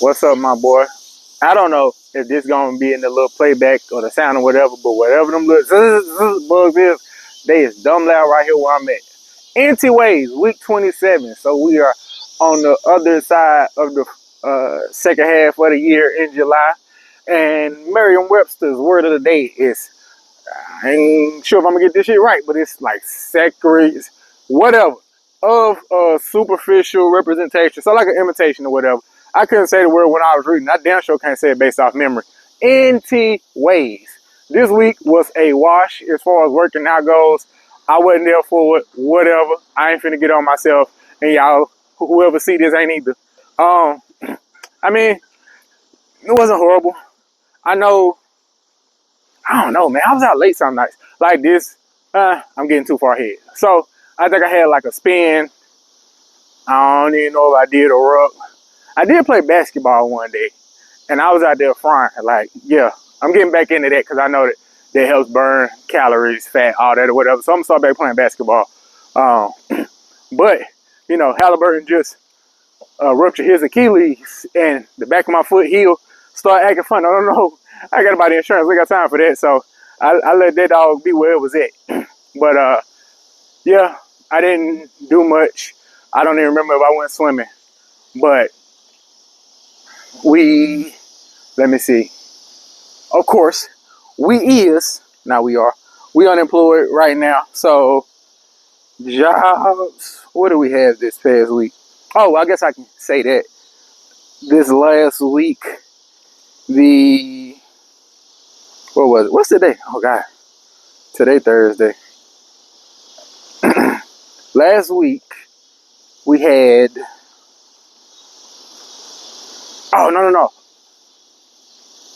What's up, my boy? I don't know if this gonna be in the little playback or the sound or whatever, but whatever them little bugs is, they is dumb loud right here where I'm at. Anti-Waves, week 27. So we are on the other side of the second half of the year in July. And Merriam-Webster's word of the day is, I ain't sure if I'm gonna get this shit right, but it's like sacred, whatever, of superficial representation. So like an imitation or whatever. I couldn't say the word when I was reading. I damn sure can't say it based off memory. Anti-Waves. This week was a wash as far as working out goes. I wasn't there for it. Whatever. I ain't finna get on myself. And y'all, whoever see this ain't either. I mean, it wasn't horrible. I know. I don't know, man. I was out late some nights. Like this, I'm getting too far ahead. So I think I had like a spin. I don't even know if I did a ruck. I did play basketball one day, and I was out there frying. Like, yeah, I'm getting back into that because I know that helps burn calories, fat, all that or whatever. So I'm gonna start back playing basketball. But you know, Halliburton just ruptured his Achilles, and the back of my foot heel started acting funny. I don't know. I got about the insurance. We got time for that, so I let that dog be where it was at. But yeah, I didn't do much. I don't even remember if I went swimming, but let me see. Of course, we unemployed right now. So jobs, what do we have this past week? Oh, I guess I can say that this last week, what was it? What's today? Oh God, today Thursday. Last week we had, oh no.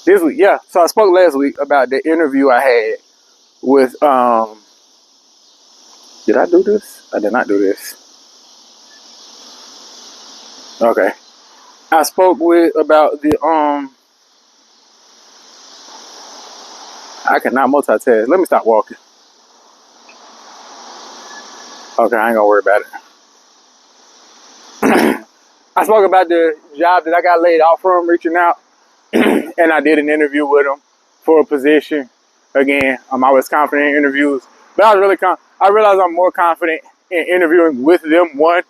This week, yeah. So I spoke last week about the interview I had with, did I do this? I did not do this. Okay. I spoke about the, I cannot multitask. Let me stop walking. Okay, I ain't gonna worry about it. I spoke about the job that I got laid off from, reaching out, and I did an interview with them for a position. Again, I'm always confident in interviews, but I realized I'm more confident in interviewing with them. One,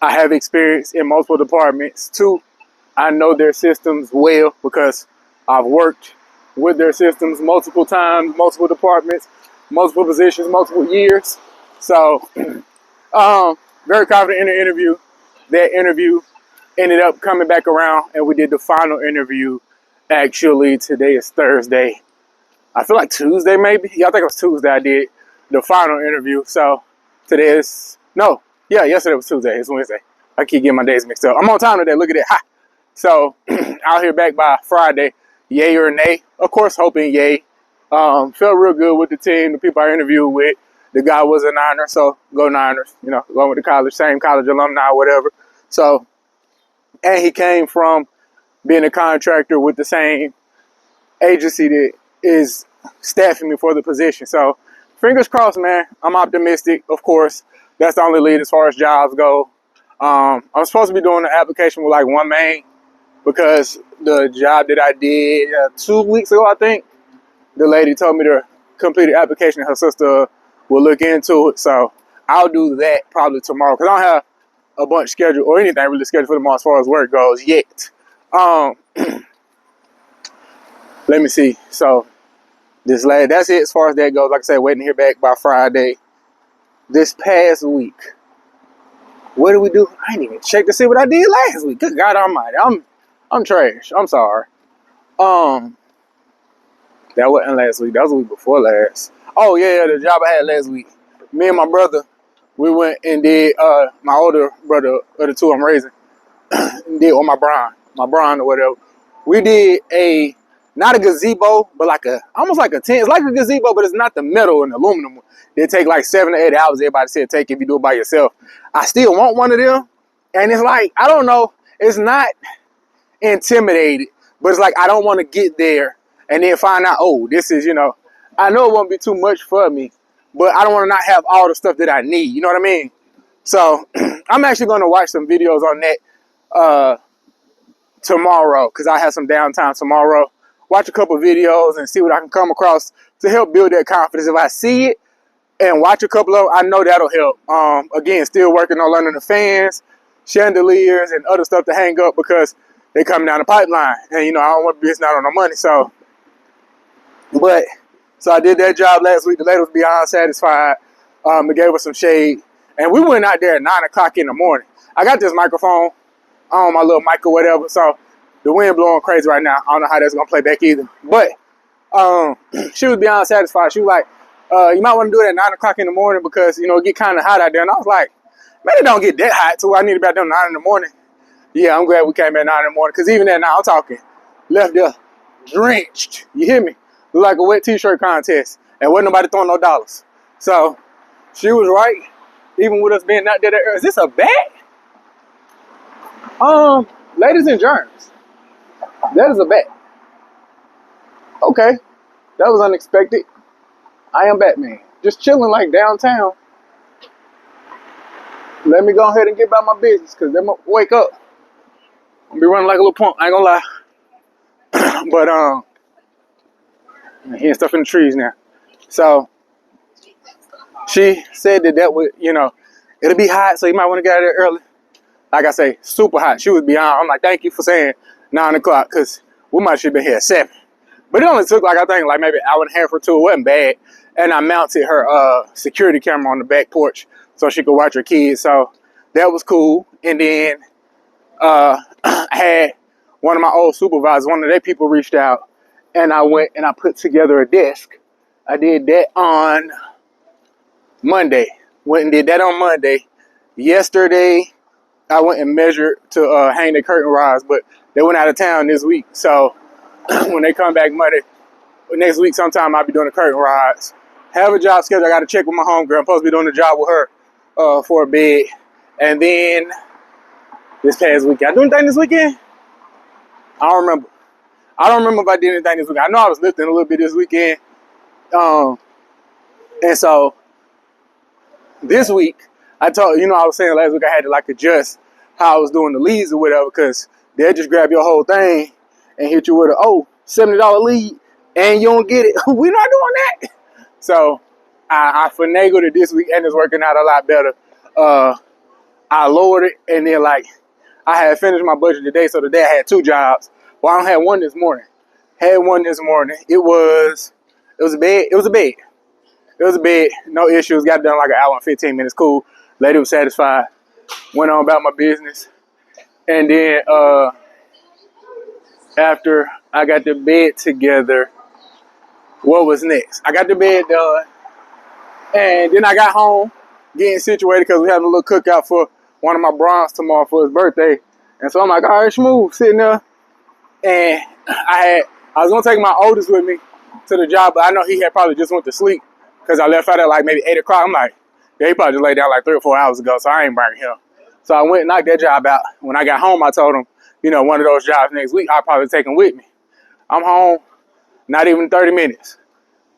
I have experience in multiple departments. Two, I know their systems well because I've worked with their systems multiple times, multiple departments, multiple positions, multiple years. So, very confident in the interview. That interview ended up coming back around, and we did the final interview. Actually, today is Thursday. I feel like Tuesday, maybe. Yeah, I think it was Tuesday I did the final interview. So today is, no, yeah, yesterday was Tuesday. It's Wednesday. I keep getting my days mixed up. I'm on time today. Look at that. Ha! So I'll hear back by Friday, yay or nay. Of course, hoping yay. Felt real good with the team, the people I interviewed with. The guy was a Niner, so go Niners. You know, going with the college, same college alumni, whatever. So, and he came from being a contractor with the same agency that is staffing me for the position. So, fingers crossed, man. I'm optimistic, of course. That's the only lead as far as jobs go. I'm supposed to be doing the application with like one main, because the job that I did 2 weeks ago, I think, the lady told me to complete the application and her sister will look into it. So I'll do that probably tomorrow, because I don't have a bunch scheduled or anything really scheduled for tomorrow as far as work goes yet. Let me see. So that's it as far as that goes. Like I said, waiting to hear back by Friday. This past week, what did we do? I didn't even check to see what I did last week. Good God Almighty, I'm trash. I'm sorry. That wasn't last week. That was the week before last. Oh yeah, the job I had last week. Me and my brother, we went and did, my older brother of the two I'm raising, did on my BRON or whatever. We did not a gazebo, but almost like a tent. It's like a gazebo, but it's not the metal and aluminum one. They take like 7 to 8 hours. Everybody said take if you do it by yourself. I still want one of them, and it's like, I don't know. It's not intimidated, but it's like I don't want to get there and then find out, oh, this is, I know it won't be too much for me, but I don't want to not have all the stuff that I need. You know what I mean? So I'm actually going to watch some videos on that tomorrow, because I have some downtime tomorrow. Watch a couple videos and see what I can come across to help build that confidence. If I see it and watch a couple of them, I know that'll help. Again, still working on learning the fans, chandeliers, and other stuff to hang up because they come down the pipeline. And, you know, I don't want to be missing out on no money. So I did that job last week. The lady was beyond satisfied. It gave us some shade. And we went out there at 9 o'clock in the morning. I got this microphone on my little mic or whatever. So the wind blowing crazy right now. I don't know how that's going to play back either. But she was beyond satisfied. She was like, you might want to do it at 9 o'clock in the morning because, you know, it get kind of hot out there. And I was like, man, it don't get that hot, so I need to be out there at 9 in the morning. Yeah, I'm glad we came at 9 in the morning because even at 9, I'm talking, left there drenched. You hear me? Looked like a wet t-shirt contest. And wasn't nobody throwing no dollars. So she was right, even with us being out there. Is this a bat? Ladies and germs. That is a bat. Okay. That was unexpected. I am Batman. Just chilling like downtown. Let me go ahead and get about my business because they might wake up. I'll be running like a little punk. I ain't gonna lie. But I'm hearing stuff in the trees now. So she said that would, you know, it'll be hot, so you might want to get out there early. Like I say, super hot. She was beyond. I'm like, thank you for saying 9 o'clock because we might should have been here at 7. But it only took like, I think like maybe an hour and a half or two. It wasn't bad. And I mounted her security camera on the back porch so she could watch her kids. So that was cool. And then I had one of my old supervisors, one of their people reached out, and I went and I put together a desk. I did that on Monday. Went and did that on Monday. Yesterday, I went and measured to hang the curtain rods, but they went out of town this week. So when they come back Monday, next week sometime, I'll be doing the curtain rods. Have a job schedule. I got to check with my homegirl. I'm supposed to be doing the job with her for a bid. And then this past weekend, I do anything this weekend? I don't remember. I don't remember if I did anything this weekend. I know I was lifting a little bit this weekend. And so this week, I told you know I was saying last week I had to like adjust how I was doing the leads or whatever because they'll just grab your whole thing and hit you with a $70 lead and you don't get it. We're not doing that. So I finagled it this week and it's working out a lot better. I lowered it and then like I had finished my budget today, so today I had 2 jobs. Well, I don't have one this morning. Had one this morning. It was a bed. It was a bed. No issues. Got it done like an hour and 15 minutes. Cool. Lady was satisfied. Went on about my business. And then after I got the bed together, what was next? I got the bed done. And then I got home, getting situated because we having a little cookout for one of my BRONs tomorrow for his birthday. And so I'm like, all right, smooth, sitting there. And I was going to take my oldest with me to the job, but I know he had probably just went to sleep because I left out at like maybe 8 o'clock. I'm like, yeah, he probably just laid down like 3 or 4 hours ago, so I ain't bringing him. So I went and knocked that job out. When I got home, I told him, you know, one of those jobs next week, I'll probably take him with me. I'm home, not even 30 minutes.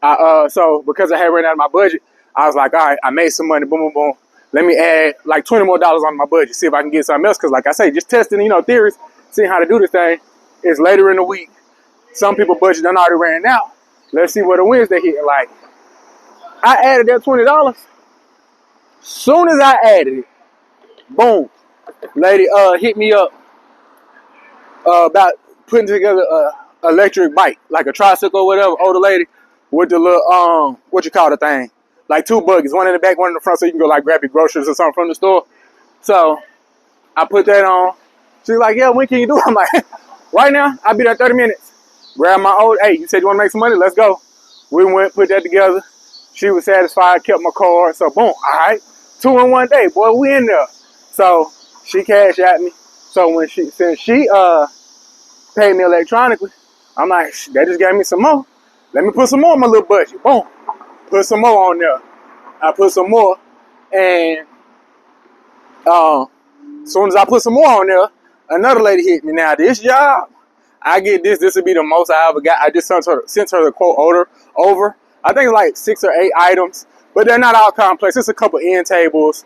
So because I had ran out of my budget, I was like, all right, I made some money, boom, boom, boom. Let me add like $20 more on my budget, see if I can get something else. Because like I say, just testing, you know, theories, seeing how to do this thing. It's later in the week. Some people budget done already ran out. Let's see what the wins they hit. Like, I added that $20. Soon as I added it, boom, lady hit me up about putting together a electric bike, like a tricycle or whatever. Older lady with the little what you call the thing, like 2 buggies, one in the back, one in the front, so you can go like grab your groceries or something from the store. So I put that on. She's like, yeah, when can you do it? I'm like, right now, I'll be there 30 minutes. Grab my old, hey, you said you want to make some money? Let's go. We went, put that together. She was satisfied, kept my card. So boom, all right. 2 in 1 day, boy, we in there. So she cashed at me. So since she paid me electronically, I'm like, they just gave me some more. Let me put some more on my little budget. Boom. Put some more on there. I put some more. And as soon as I put some more on there, another lady hit me. Now, this job, I get this. This would be the most I ever got. I just sent her the quote over. I think it's like 6 or 8 items, but they're not all complex. It's a couple end tables,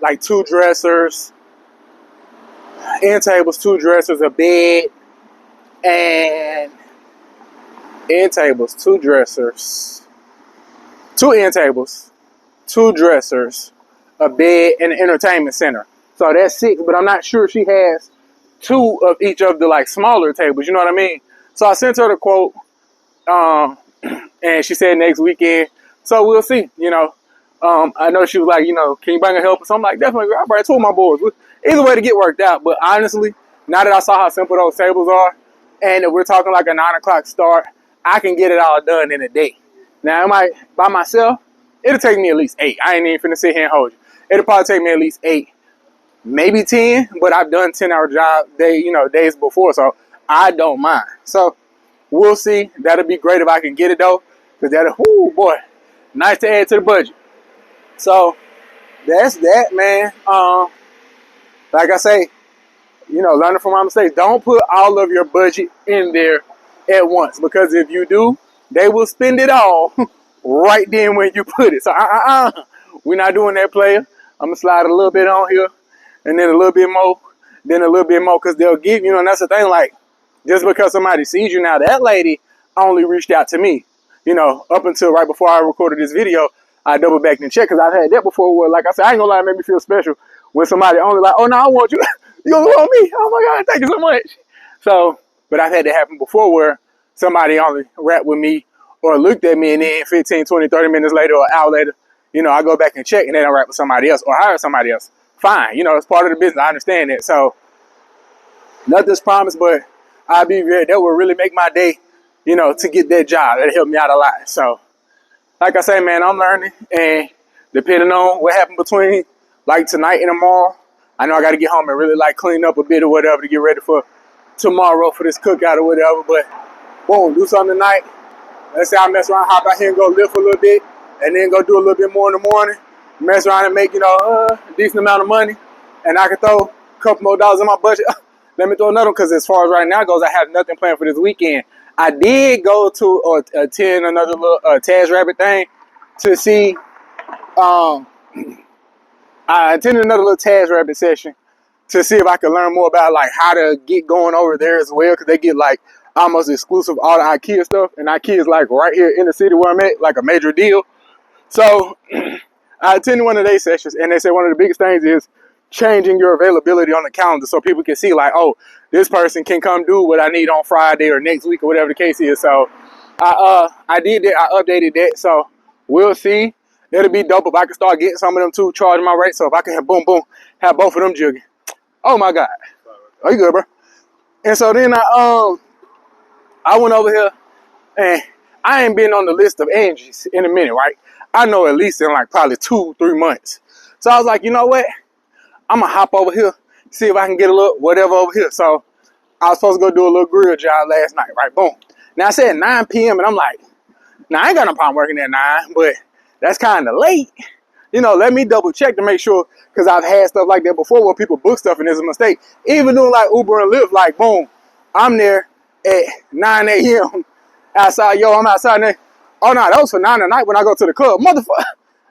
like 2 dressers, end tables, 2 dressers, a bed, and end tables, 2 dressers, 2 end tables, 2 dressers, a bed, and an entertainment center. So that's 6, but I'm not sure she has 2 of each of the like smaller tables, you know what I mean? So I sent her the quote, and she said next weekend. So we'll see, you know. I know she was like, you know, can you bring a helper? So I'm like, definitely, I'll bring 2 of my boys. Either way to get worked out. But honestly, now that I saw how simple those tables are, and if we're talking like a 9 o'clock start, I can get it all done in a day. Now, by myself, it'll take me at least 8. I ain't even finna sit here and hold you. It'll probably take me at least 8, maybe 10, but I've done 10-hour job days before, so I don't mind. So we'll see. That'll be great if I can get it though, because oh boy, nice to add to the budget. So that's that, man. Like I say, you know, learning from my mistakes. Don't put all of your budget in there at once, because if you do, they will spend it all right then when you put it. So we're not doing that, player. I'm gonna slide a little bit on here, and then a little bit more, then a little bit more, because they'll give, you know, and that's the thing, like, just because somebody sees you now, that lady only reached out to me, you know, up until right before I recorded this video. I double backed and checked, because I've had that before where, like I said, I ain't gonna lie, it made me feel special when somebody only like, oh no, I want you. You only want me. Oh my God, thank you so much. So, but I've had that happen before where somebody only rapped with me or looked at me, and then 15, 20, 30 minutes later or an hour later, you know, I go back and check and they don't rap with somebody else or hire somebody else. Fine, you know, it's part of the business. I understand that. So nothing's promised, but I'll be ready. That will really make my day, you know, to get that job. That'll help me out a lot. So, like I say, man, I'm learning, and depending on what happened between like tonight and tomorrow, I know I got to get home and really like clean up a bit or whatever to get ready for tomorrow for this cookout or whatever. But boom, do something tonight. Let's say I mess around, hop out here and go lift for a little bit, and then go do a little bit more in the morning. Mess around and make, you know, a decent amount of money, and I can throw a couple more dollars in my budget. Let me throw another one, because as far as right now goes, I have nothing planned for this weekend. I did go to or attend another little Taz Rabbit thing to see. I attended another little Taz Rabbit session to see if I could learn more about like how to get going over there as well, because they get like almost exclusive all the IKEA stuff, and IKEA is like right here in the city where I'm at, like a major deal. So I attended one of their sessions, and they said one of the biggest things is changing your availability on the calendar so people can see like, oh, this person can come do what I need on Friday or next week or whatever the case is. So I did that. I updated that. So we'll see. It'll be dope if I can start getting some of them too, charge my rate. So if I can have boom, have both of them jugging. Oh my God. Oh, you good, bro? And so then I went over here, and I ain't been on the list of Angie's in a minute, right? I know at least in like probably 2-3 months. So I was like, you know what? I'm gonna hop over here, see if I can get a little whatever over here. So I was supposed to go do a little grill job last night, right? Boom. Now I said 9 p.m. and I'm like, now I ain't got no problem working at 9, but that's kind of late. You know, let me double check to make sure, because I've had stuff like that before where people book stuff and it's a mistake. Even doing like Uber and Lyft, like boom, I'm there at 9 a.m. outside. Yo, I'm outside there. Oh no, that was for 9 at night when I go to the club, motherfucker.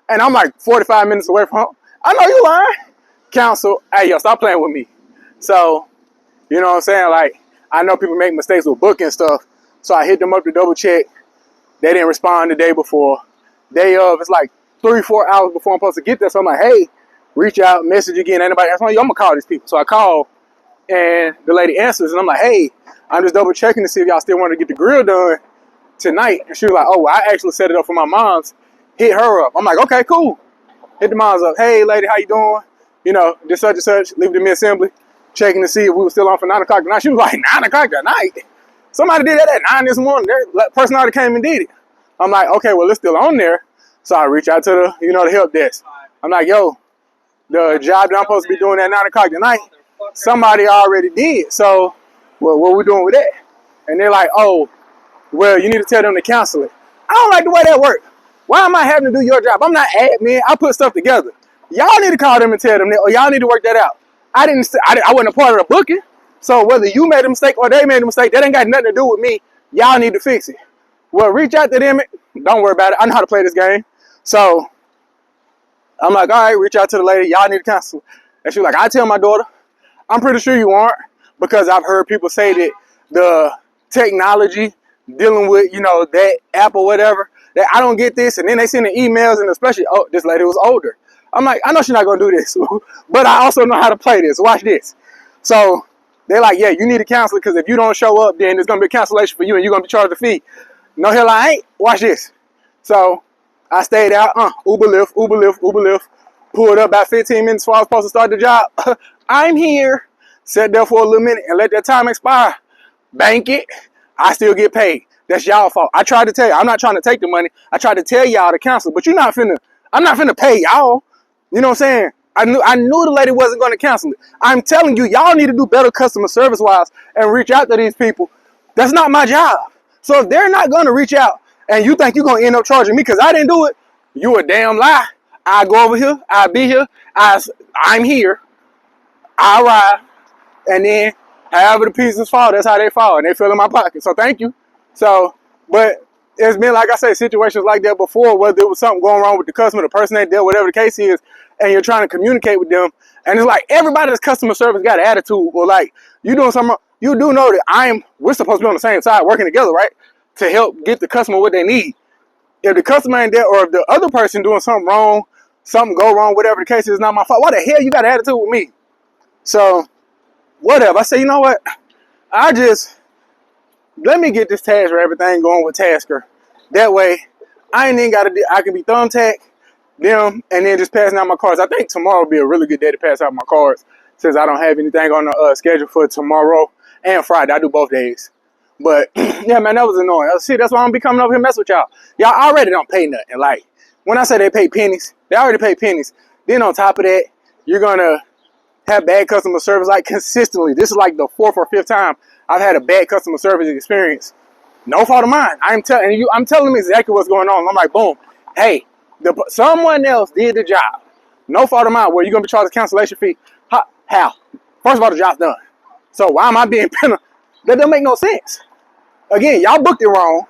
And I'm like 45 minutes away from home. I know you lying. Counsel, hey, yo, stop playing with me. So, you know what I'm saying? Like, I know people make mistakes with booking stuff. So I hit them up to double check. They didn't respond the day before. Day of, it's like 3-4 hours before I'm supposed to get there. So I'm like, hey, reach out, message again. Anybody else? I'm gonna call these people. So I call, and the lady answers, and I'm like, hey, I'm just double checking to see if y'all still want to get the grill done tonight. And she was like, oh, well, I actually set it up for my mom's. Hit her up. I'm like, okay, cool. Hit the mom's up. Hey, lady, how you doing? You know, this such and such. Leave it to me assembly. Checking to see if we were still on for 9 o'clock tonight. She was like, 9 o'clock tonight? Somebody did that at 9 this morning. That person already came and did it. I'm like, okay, well, it's still on there. So I reach out to the, the help desk. I'm like, yo, the job that I'm supposed to be doing at 9 o'clock tonight, somebody already did. So, well, what we doing with that? And they're like, oh, well, you need to tell them to cancel it. I don't like the way that works. Why am I having to do your job? I'm not admin. I put stuff together. Y'all need to call them and tell them that, or y'all need to work that out. I wasn't a part of the booking. So whether you made a mistake or they made a mistake, that ain't got nothing to do with me. Y'all need to fix it. Well, reach out to them. Don't worry about it. I know how to play this game. So I'm like, all right, reach out to the lady. Y'all need to cancel. And she was like, I tell my daughter. I'm pretty sure you aren't, because I've heard people say that the technology dealing with, you know, that app or whatever, that I don't get this, and then they send the emails, and especially, oh, this lady was older. I'm like, I know she's not gonna do this, but I also know how to play this. Watch this. So they're like, yeah, you need to cancel it, because if you don't show up, then there's gonna be a cancellation for you, and you're gonna be charged a fee. No, hell I ain't. Watch this. So I stayed out, Uber Lyft, pulled up about 15 minutes before I was supposed to start the job. I'm here. Sat there for a little minute and let that time expire. Bank it. I still get paid. That's y'all fault. I tried to tell you, I'm not trying to take the money. I tried to tell y'all to cancel, but I'm not finna pay y'all. You know what I'm saying? I knew the lady wasn't going to cancel it. I'm telling you, y'all need to do better customer service wise and reach out to these people. That's not my job. So if they're not going to reach out and you think you're going to end up charging me because I didn't do it, you a damn lie. I go over here. I be here. I'm here. I arrive. And then however the pieces fall, that's how they fall. And they fill in my pocket. So thank you. So, but it's been, like I say, situations like that before, whether there was something going wrong with the customer, the person that dealt, whatever the case is, and you're trying to communicate with them. And it's like everybody that's customer service got an attitude, or like you doing something wrong. You do know that we're supposed to be on the same side working together, right? To help get the customer what they need. If the customer ain't there, or if the other person doing something wrong, something go wrong, whatever the case is, not my fault. Why the hell you got an attitude with me? So, whatever. I say, you know what? Let me get this task or everything going with Tasker. That way, I ain't even got to, I can be thumbtack them and then just passing out my cards. I think tomorrow will be a really good day to pass out my cards since I don't have anything on the schedule for tomorrow and Friday. I do both days. But, yeah, man, that was annoying. See, that's why I'm be coming over here mess with y'all. Y'all already don't pay nothing. Like, when I say they pay pennies, they already pay pennies. Then on top of that, you're going to have bad customer service like consistently. This is like the 4th or 5th time I've had a bad customer service experience. No fault of mine. I'm telling them exactly what's going on. I'm like, boom, hey, someone else did the job. No fault of mine. Where you gonna be charged a cancellation fee? How? First of all, the job's done. So why am I being penalized? That doesn't make no sense. Again, y'all booked it wrong,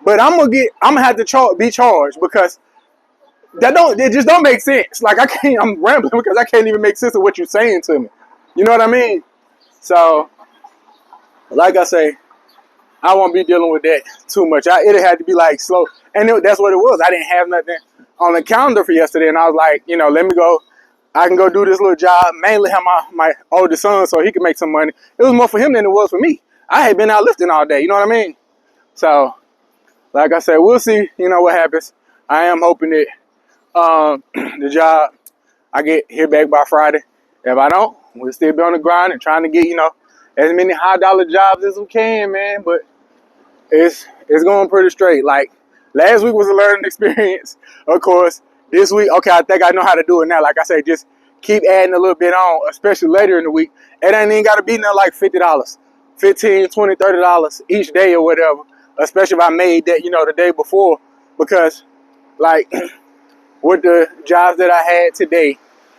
but I'm gonna have to be charged because it just don't make sense. Like I'm rambling because I can't even make sense of what you're saying to me. You know what I mean? So, like I say, I won't be dealing with that too much. It had to be like slow, and that's what it was. I didn't have nothing on the calendar for yesterday, and I was like, let me go. I can go do this little job. Mainly have my oldest son so he can make some money. It was more for him than it was for me. I had been out lifting all day. You know what I mean? So, like I said, we'll see. What happens. I am hoping that the job I hear back by Friday. If I don't, we'll still be on the grind and trying to get as many high-dollar jobs as we can, man. But it's going pretty straight. Like last week was a learning experience, of course. This week, okay, I think I know how to do it now. Like I say, just keep adding a little bit on, especially later in the week. It ain't even got to be nothing like $50, $15, $20, $30 each day or whatever. Especially if I made that, the day before, because like with the jobs that I had today,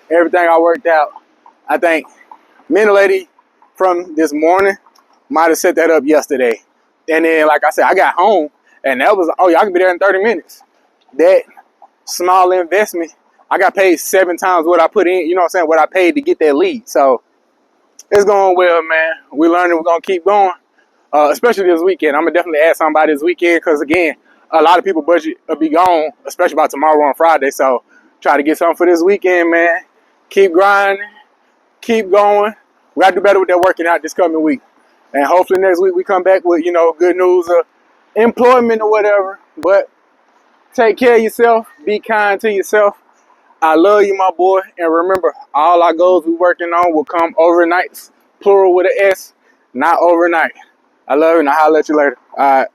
everything I worked out, I think me and the lady from this morning might have set that up yesterday. And then, like I said, I got home, and that was, y'all can be there in 30 minutes. That small investment, I got paid 7 times what I put in, what I paid to get that lead. So, it's going well, man. We learning, we're going to keep going, especially this weekend. I'm going to definitely add somebody this weekend because, again, a lot of people budget will be gone, especially by tomorrow on Friday. So, try to get something for this weekend, man. Keep grinding. Keep going. We got to do better with that working out this coming week. And hopefully next week we come back with, good news of employment or whatever. But take care of yourself. Be kind to yourself. I love you, my boy. And remember, all our goals we're working on will come overnight. Plural with an S, not overnight. I love you, and I'll holler at you later. All right.